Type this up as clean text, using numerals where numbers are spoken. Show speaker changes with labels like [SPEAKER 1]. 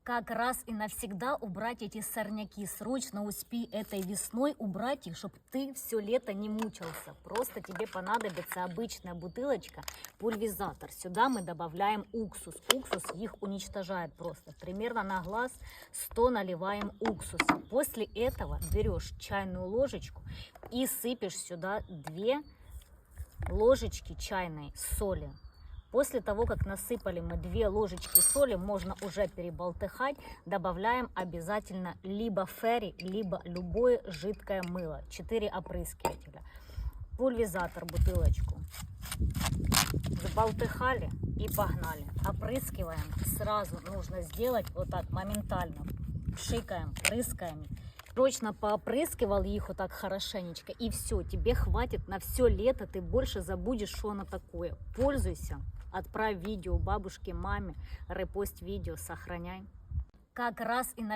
[SPEAKER 1] Как раз и навсегда убрать эти сорняки. Срочно успей этой весной убрать их, чтобы ты все лето не мучился. Просто тебе понадобится обычная бутылочка, пульверизатор. Сюда мы добавляем уксус. Уксус их уничтожает просто. Примерно на глаз 100 наливаем уксуса. После этого берешь чайную ложечку и сыпешь сюда 2 ложечки чайной соли. После того, как насыпали мы 2 ложечки соли, можно уже переболтыхать. Добавляем обязательно либо ферри, либо любое жидкое мыло. 4 опрыскивателя. Пульверизатор, бутылочку. Заболтыхали и погнали. Опрыскиваем. Сразу нужно сделать вот так моментально. Пшикаем, прыскаем. Срочно поопрыскивал их вот так хорошенечко. И все, тебе хватит на все лето. Ты больше забудешь, что оно такое. Пользуйся. Отправь видео бабушке, маме, репост видео, сохраняй. Как раз и на